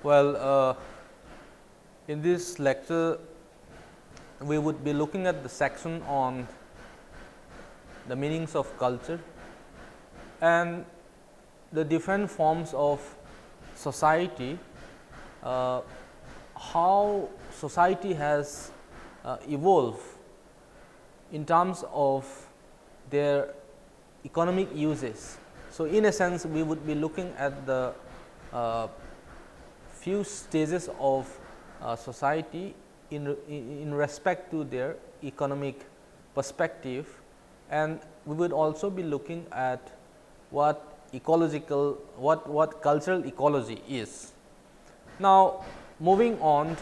Well, in this lecture, we would be looking at the section on the meanings of culture and the different forms of society, how society has evolved in terms of their economic uses. So, in a sense, we would be looking at the few stages of society in respect to their economic perspective, and we would also be looking at what ecological what cultural ecology is. Now, moving on,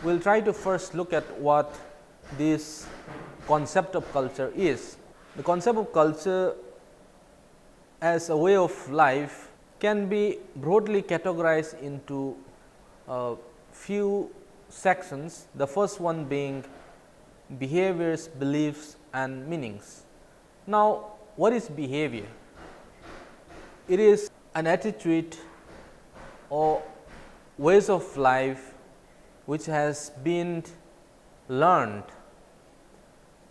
we will try to first look at what this concept of culture is. The concept of culture as a way of life can be broadly categorized into few sections, the first one being behaviors, beliefs and meanings. Now, what is behavior? It is an attitude or ways of life which has been learned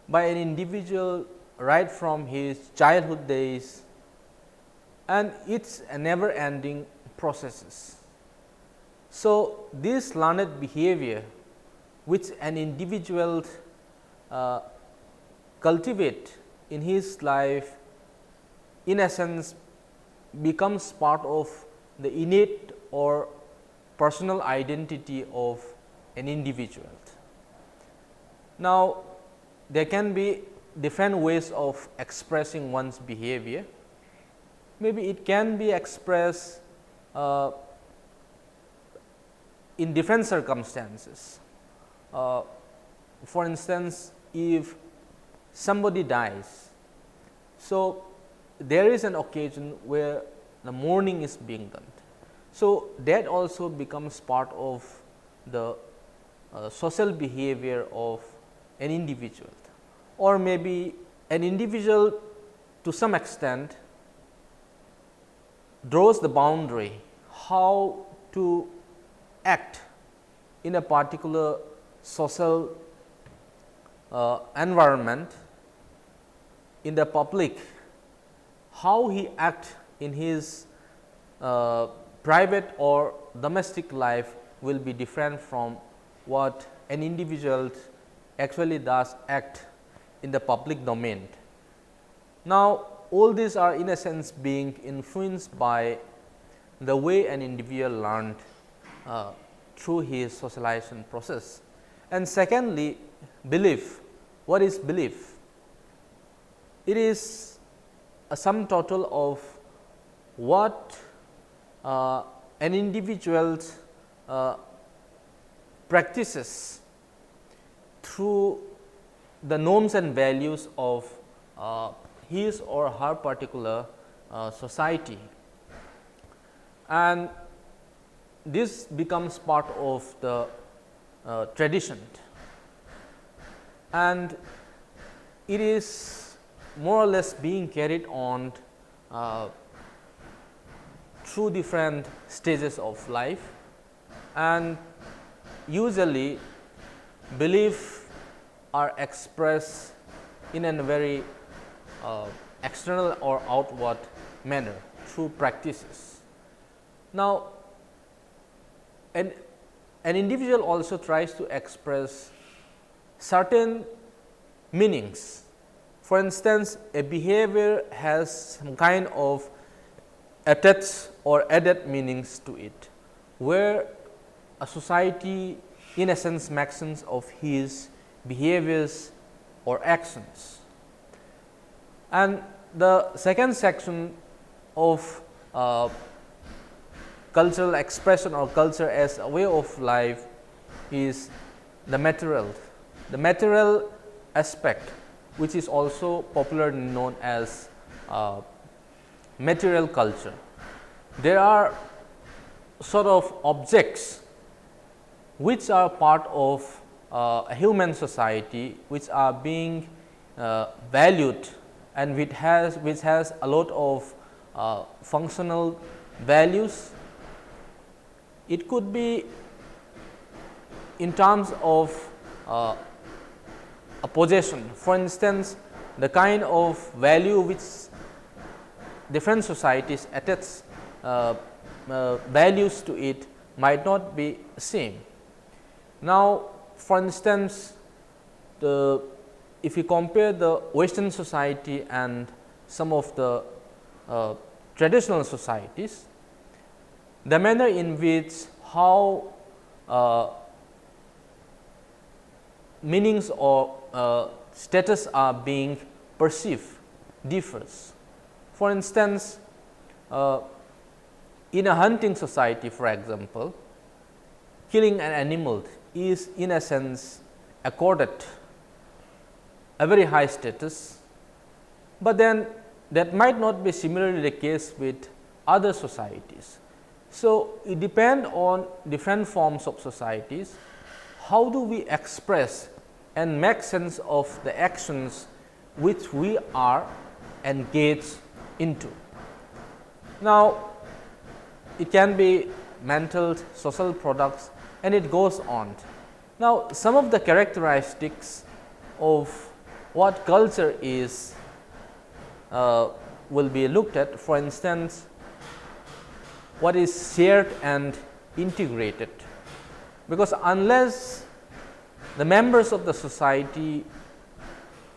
by an individual right from his childhood days, and it's a never ending processes. So, this learned behavior which an individual cultivate in his life, in essence becomes part of the innate or personal identity of an individual. Now, there can be different ways of expressing one's behavior. Maybe it can be expressed in different circumstances. For instance, if somebody dies, so there is an occasion where the mourning is being done. So, that also becomes part of the social behavior of an individual, or maybe an individual to some extent draws the boundary how to act in a particular social environment in the public, how he act in his private or domestic life will be different from what an individual actually does act in the public domain. Now, all these are in a sense being influenced by the way an individual learned through his socialization process. And secondly, belief. What is belief? It is a sum total of what an individual practices through the norms and values of his or her particular society, and this becomes part of the tradition, and it is more or less being carried on through different stages of life, and usually belief are expressed in a very external or outward manner through practices. Now, an individual also tries to express certain meanings. For instance, a behavior has some kind of attached or added meanings to it, where a society in essence makes sense of his behaviors or actions. And the second section of cultural expression or culture as a way of life is the material aspect, which is also popularly known as material culture. There are sort of objects which are part of a human society, which are being valued and which has a lot of functional values, It could be in terms of a possession. For instance, the kind of value which different societies attach values to it might not be same. Now, for instance, if you compare the Western society and some of the traditional societies, the manner in which how meanings or status are being perceived differs. For instance, in a hunting society, for example, killing an animal is in a sense accorded a very high status, but then that might not be similarly the case with other societies. So, it depends on different forms of societies, how do we express and make sense of the actions which we are engaged into. Now, it can be mental, social products, and it goes on. Now, some of the characteristics of what culture is will be looked at. For instance, what is shared and integrated, because unless the members of the society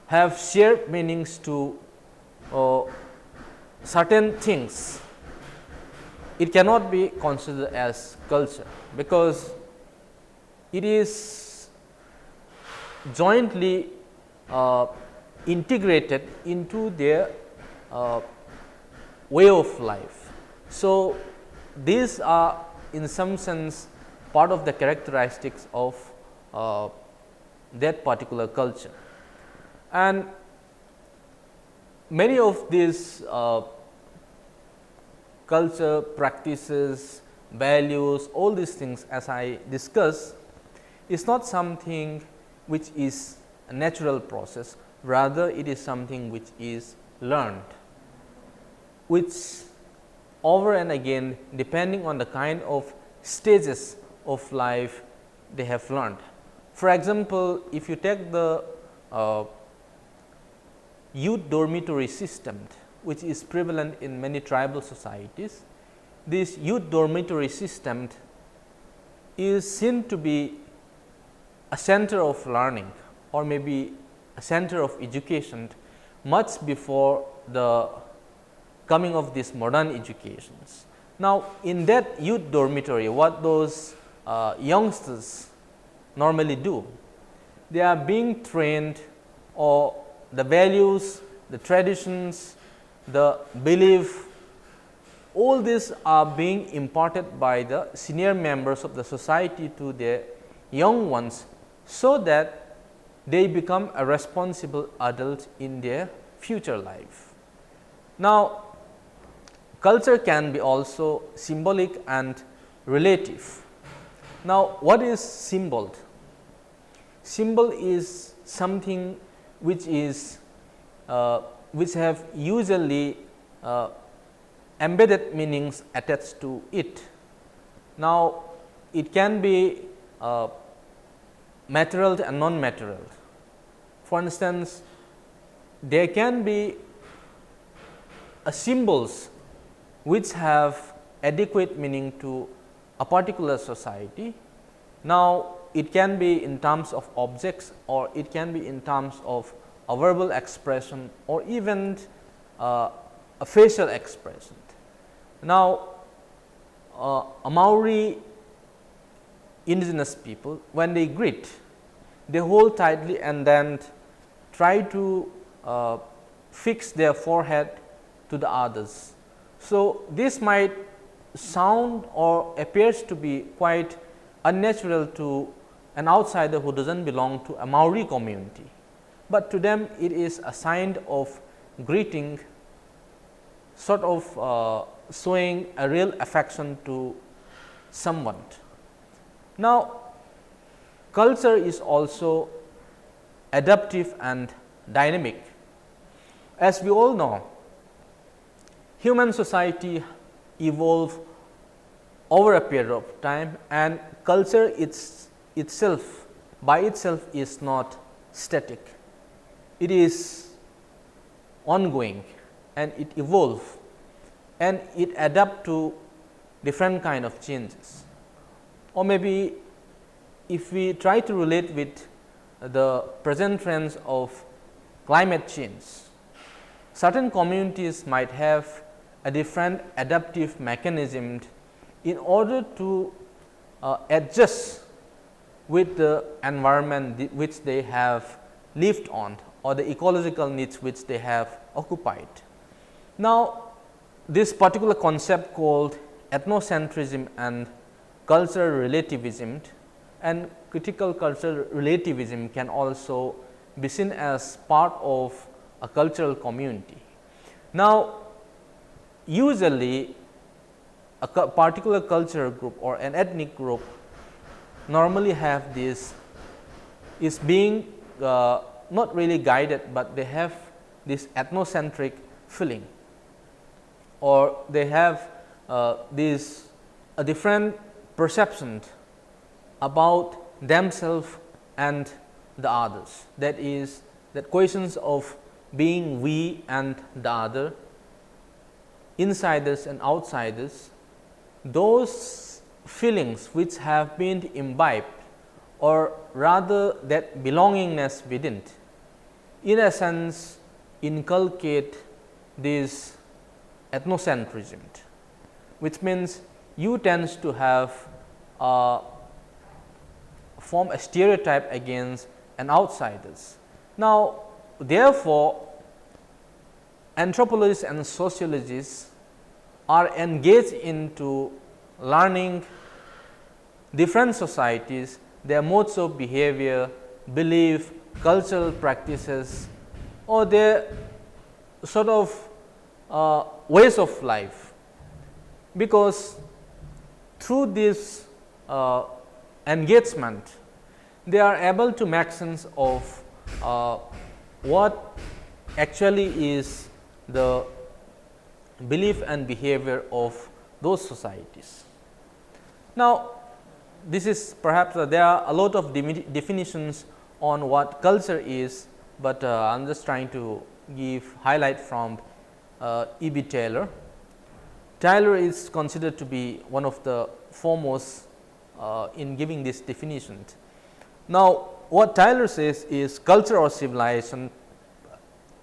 have shared meanings to certain things, it cannot be considered as culture, because it is jointly integrated into their way of life. So, these are in some sense part of the characteristics of that particular culture, and many of these culture practices, values, all these things as I discussed is not something which is a natural process, rather it is something which is learned, which over and again depending on the kind of stages of life they have learned. For example, if you take the youth dormitory system, which is prevalent in many tribal societies, this youth dormitory system is seen to be a center of learning or maybe a center of education much before the coming of these modern educations. Now, in that youth dormitory, what those youngsters normally do, they are being trained, or the values, the traditions, the belief, all these are being imparted by the senior members of the society to their young ones, so that they become a responsible adult in their future life. Now, culture can be also symbolic and relative. Now, what is symbol? Symbol is something which is which have usually embedded meanings attached to it. Now, it can be material and non-material. For instance, there can be symbols which have adequate meaning to a particular society. Now, it can be in terms of objects, or it can be in terms of a verbal expression, or even a facial expression. Now, a Maori indigenous people, when they greet, they hold tightly and then try to fix their forehead to the others. So, this might sound or appears to be quite unnatural to an outsider who does not belong to a Maori community, but to them it is a sign of greeting, sort of showing a real affection to someone. Now, culture is also adaptive and dynamic. As we all know, human society evolve over a period of time, and culture itself by itself is not static. It is ongoing and it evolves and it adapt to different kind of changes. Or maybe if we try to relate with the present trends of climate change, certain communities might have a different adaptive mechanism in order to adjust with the environment which they have lived on, or the ecological needs which they have occupied. Now, this particular concept called ethnocentrism and cultural relativism and critical cultural relativism can also be seen as part of a cultural community. Now, usually a particular cultural group or an ethnic group normally have this is being not really guided, but they have this ethnocentric feeling, or they have this a different perception about themselves and the others. That is, that questions of being we and the other, insiders and outsiders, those feelings which have been imbibed, or rather that belongingness within, in a sense inculcate this ethnocentrism, which means you tends to have form a stereotype against an outsiders. Now, therefore, anthropologists and sociologists are engaged into learning different societies, their modes of behavior, belief, cultural practices, or their sort of ways of life, because through this engagement they are able to make sense of what actually is the belief and behavior of those societies. Now, this is perhaps there are a lot of definitions on what culture is, but I am just trying to give highlight from E.B. Taylor. Taylor is considered to be one of the foremost in giving this definition. Now, what Taylor says is culture or civilization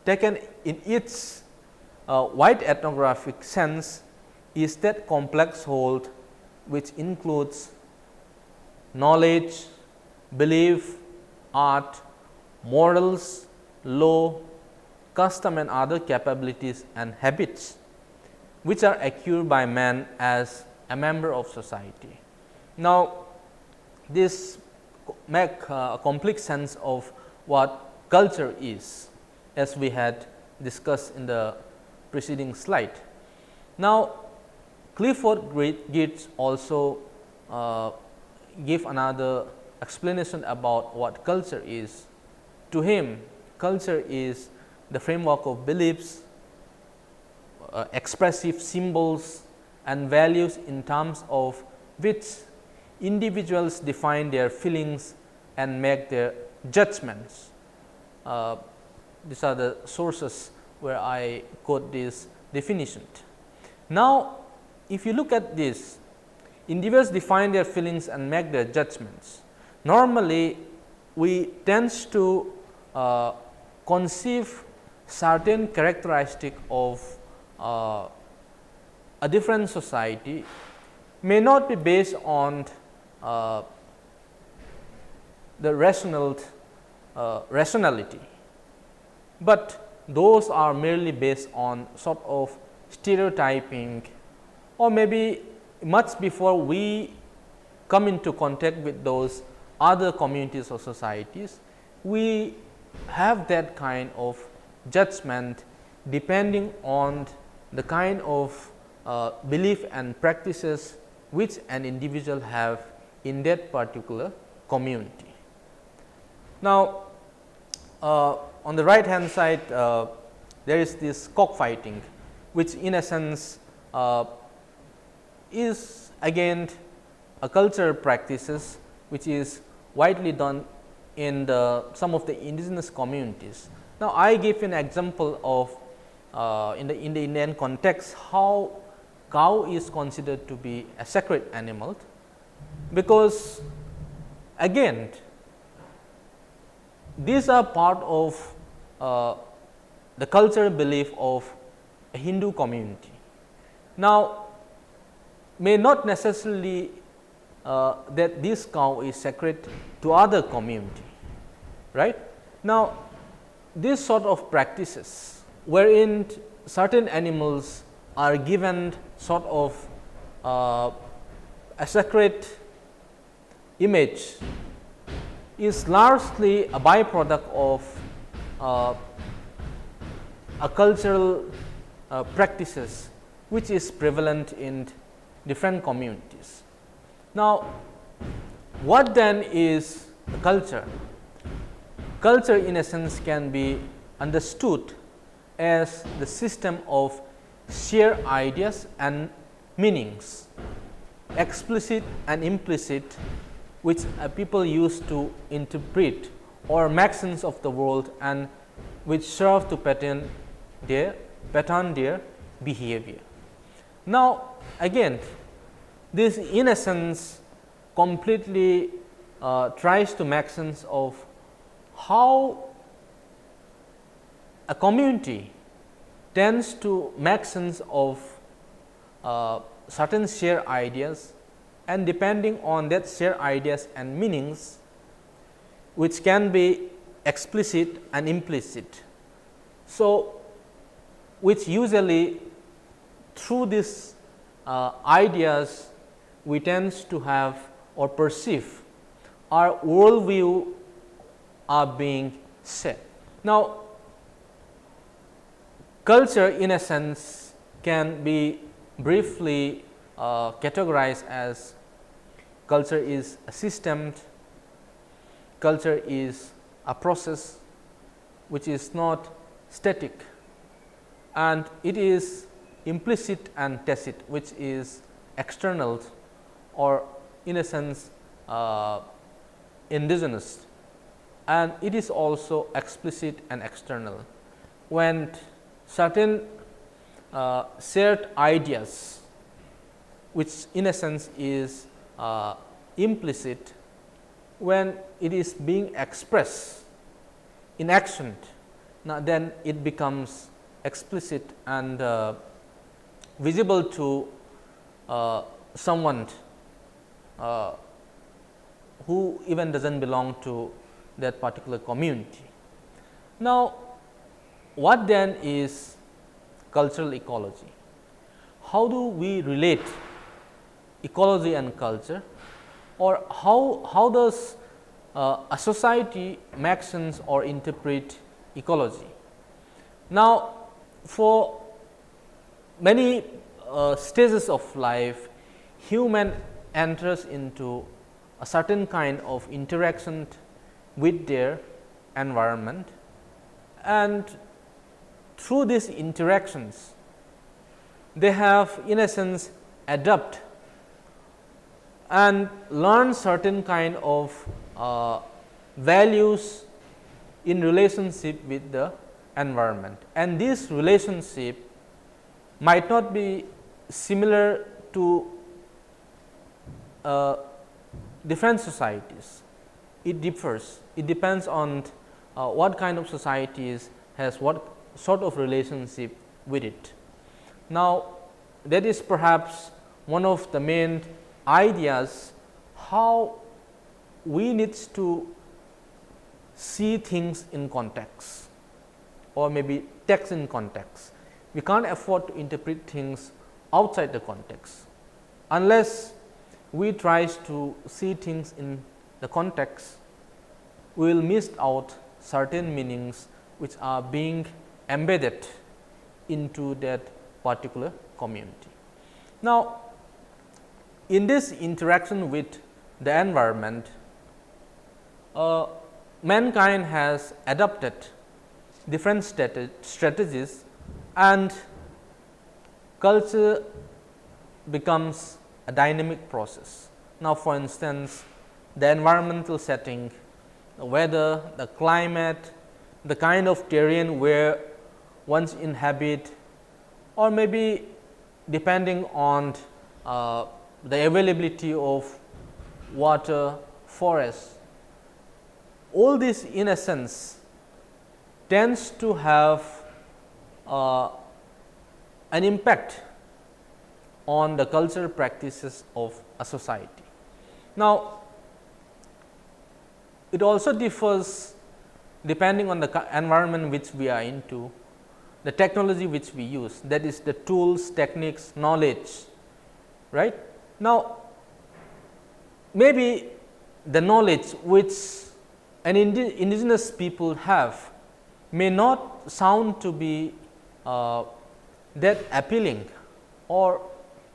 taken in its wide ethnographic sense is that complex whole which includes knowledge, belief, art, morals, law, custom and other capabilities and habits which are acquired by man as a member of society. Now, this make a complete sense of what culture is, as we had discussed in the preceding slide. Now, Clifford Geertz also give another explanation about what culture is. To him, culture is the framework of beliefs, expressive symbols and values in terms of which individuals define their feelings and make their judgments. These are the sources where I quote this definition. Now, if you look at this, individuals define their feelings and make their judgments. Normally, we tend to conceive certain characteristic of a different society may not be based on the rationality, but those are merely based on sort of stereotyping, or maybe much before we come into contact with those other communities or societies, we have that kind of judgment depending on the kind of belief and practices which an individual have in that particular community. Now, on the right hand side, there is this cockfighting, which in essence is again a cultural practices which is widely done in some of the indigenous communities. Now, I give an example of in the Indian context how cow is considered to be a sacred animal, because again these are part of the cultural belief of a Hindu community. Now, may not necessarily that this cow is sacred to other community, right. Now, this sort of practices wherein certain animals are given sort of a sacred image is largely a byproduct of a cultural practices which is prevalent in different communities. Now, what then is the culture? Culture in a sense can be understood as the system of shared ideas and meanings, explicit and implicit, which people use to interpret or make sense of the world and which serve to pattern their behavior. Now, again this in a sense completely tries to make sense of how a community tends to make sense of certain shared ideas, and depending on that shared ideas and meanings which can be explicit and implicit. So, which usually through these ideas we tend to have or perceive our worldview are being set. Now, culture in a sense can be briefly categorized as culture is a system, culture is a process which is not static, and it is implicit and tacit, which is external or in a sense indigenous, and it is also explicit and external. When certain shared ideas which in a sense is implicit, when it is being expressed in action, now then it becomes explicit and visible to someone who even does not belong to that particular community. Now, what then is cultural ecology? How do we relate ecology and culture, or how does a society make sense or interpret ecology? Now, for many stages of life, human enters into a certain kind of interaction with their environment, and through these interactions they have in a sense adapt and learn certain kind of values in relationship with the environment, and this relationship might not be similar to different societies. It differs. It depends on what kind of societies has what sort of relationship with it. Now, that is perhaps one of the main ideas how we need to see things in context, or maybe text in context. We can't afford to interpret things outside the context. Unless we try to see things in the context, we will miss out certain meanings which are being embedded into that particular community. Now, in this interaction with the environment, mankind has adopted different strategies, and culture becomes a dynamic process. Now, for instance, the environmental setting, the weather, the climate, the kind of terrain where one's inhabit, or maybe depending on the availability of water, forest. All this in a sense tends to have an impact on the cultural practices of a society. Now, it also differs depending on the environment which we are into, the technology which we use, that is the tools, techniques, knowledge, right. Now, maybe the knowledge which an indigenous people have may not sound to be that appealing, or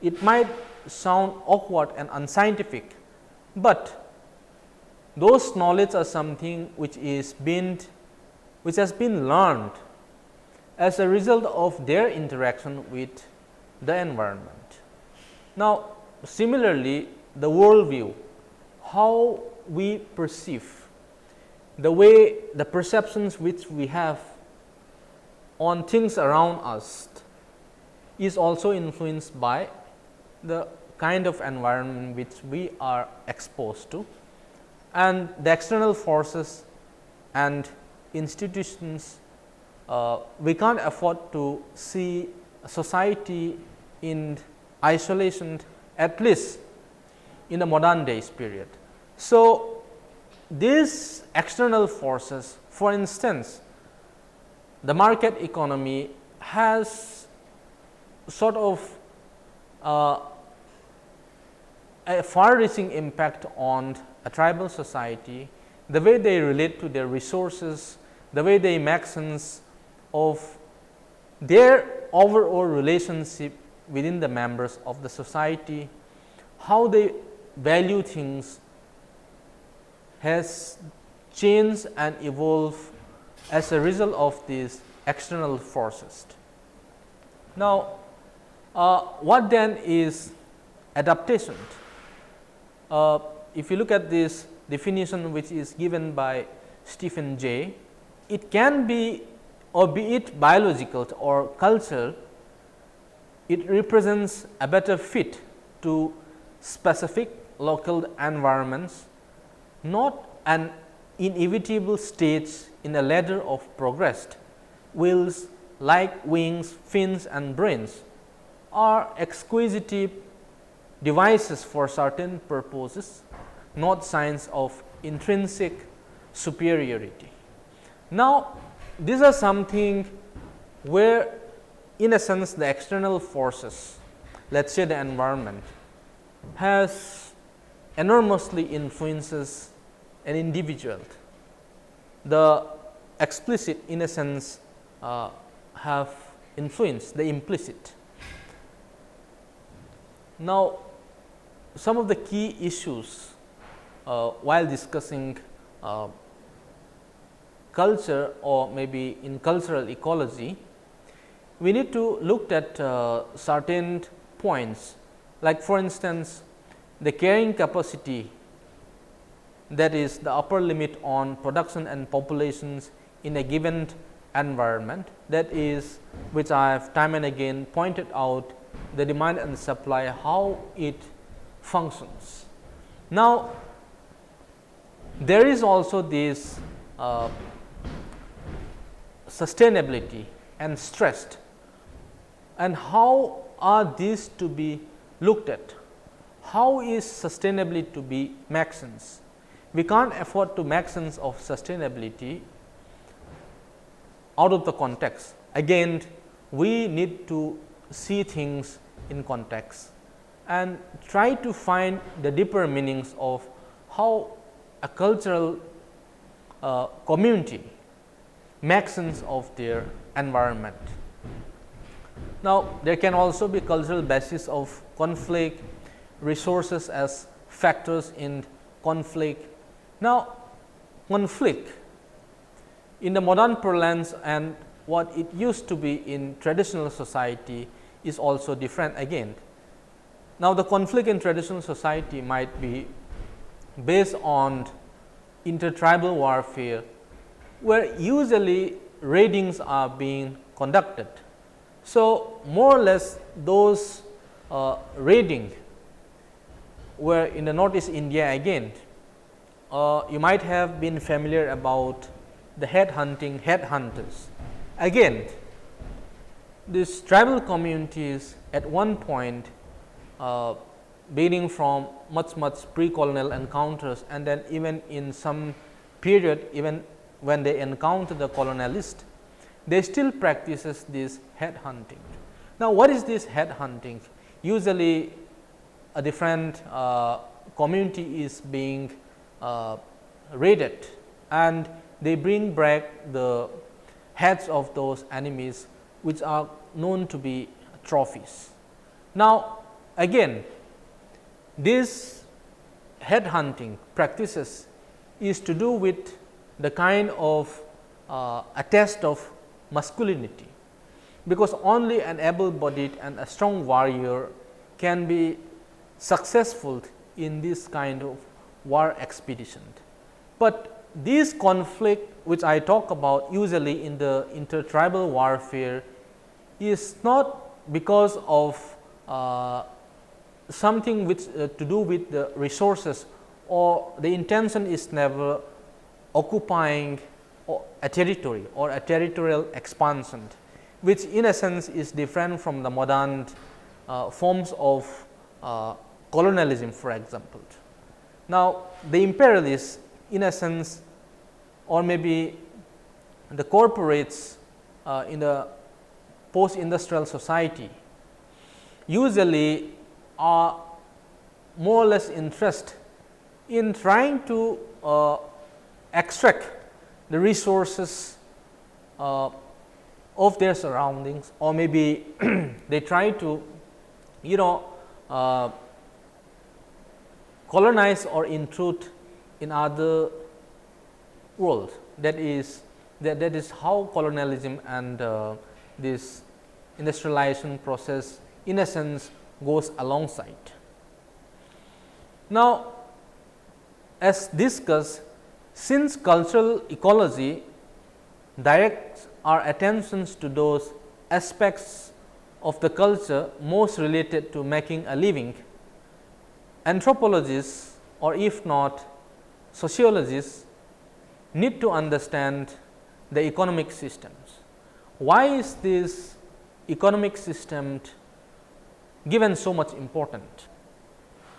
it might sound awkward and unscientific, but those knowledge are something which has been learned as a result of their interaction with the environment. Now, similarly, the worldview, how we perceive, the perceptions which we have on things around us is also influenced by the kind of environment which we are exposed to, and the external forces and institutions. We can't afford to see society in isolation, at least in the modern days period. So, these external forces, for instance, the market economy has sort of a far-reaching impact on a tribal society, the way they relate to their resources, the way they make sense of their overall relationship within the members of the society, how they value things has changed and evolved as a result of these external forces. Now, what then is adaptation? If you look at this definition which is given by Stephen Jay, it can be, or be it biological or cultural, it represents a better fit to specific local environments, not an inevitable stage in a ladder of progress. Wheels like wings, fins and brains are exquisite devices for certain purposes, not signs of intrinsic superiority. Now, these are something where in a sense the external forces, let us say the environment, has enormously influences an individual. The explicit in a sense have influenced the implicit. Now, some of the key issues while discussing culture, or maybe in cultural ecology, we need to look at certain points, like for instance, the carrying capacity, that is the upper limit on production and populations in a given environment, that is which I have time and again pointed out, the demand and supply, how it functions. Now, there is also this sustainability and stress, and how are these to be looked at? How is sustainability to be make sense? We can't afford to make sense of sustainability out of the context. Again, we need to see things in context and try to find the deeper meanings of how a cultural community makes sense of their environment. Now, there can also be cultural basis of conflict, resources as factors in conflict. Now, conflict in the modern parlance and what it used to be in traditional society is also different again. Now, the conflict in traditional society might be based on intertribal warfare, where usually raidings are being conducted. So, more or less those raiding were in the Northeast India again. You might have been familiar about the headhunters. Again, these tribal communities at one point, beginning from much pre-colonial encounters, and then even in some period, even when they encounter the colonialist, they still practices this headhunting. Now, what is this headhunting? Usually, a different community is being raided, and they bring back the heads of those enemies, which are known to be trophies. Now, again, this headhunting practices is to do with the kind of a test of masculinity, because only an able-bodied and a strong warrior can be successful in this kind of war expedition. But this conflict which I talk about usually in the intertribal warfare is not because of something which to do with the resources, or the intention is never occupying a territory or a territorial expansion, which in a sense is different from the modern forms of colonialism, for example. Now, the imperialists in a sense, or maybe the corporates in the post-industrial society usually are more or less interested in trying to extract the resources of their surroundings, or maybe they try to colonize or intrude in other world. That is how colonialism and this industrialization process in a sense goes alongside. Now, as discussed, since cultural ecology directs our attentions to those aspects of the culture most related to making a living, anthropologists, or if not sociologists, need to understand the economic systems. Why is this economic system given so much importance?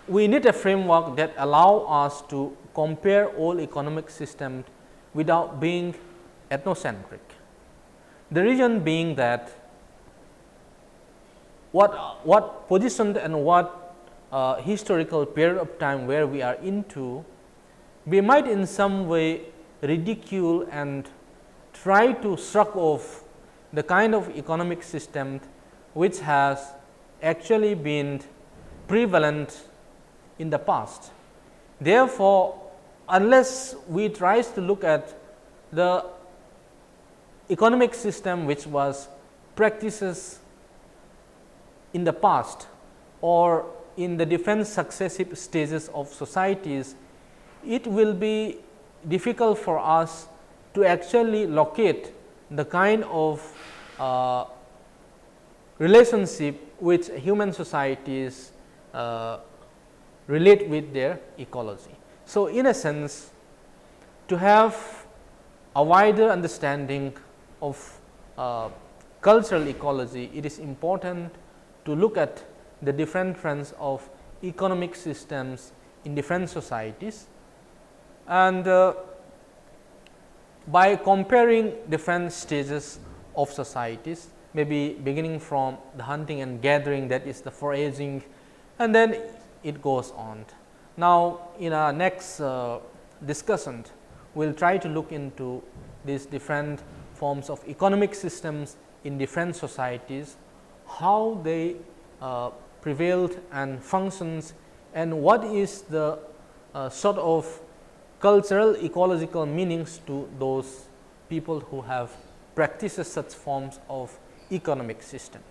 We need a framework that allow us to compare all economic systems without being ethnocentric. The reason being that what position and what historical period of time where we are into, we might in some way ridicule and try to shrug off the kind of economic system which has actually been prevalent in the past. Therefore, unless we try to look at the economic system which was practices in the past or in the different successive stages of societies, it will be difficult for us to actually locate the kind of relationship which human societies relate with their ecology. So, in a sense, to have a wider understanding of cultural ecology, it is important to look at the different trends of economic systems in different societies, and by comparing different stages of societies, maybe beginning from the hunting and gathering, that is the foraging, and then it goes on. Now, in our next discussion, we will try to look into these different forms of economic systems in different societies, how they prevailed and functions, and what is the sort of cultural ecological meanings to those people who have practiced such forms of economic system.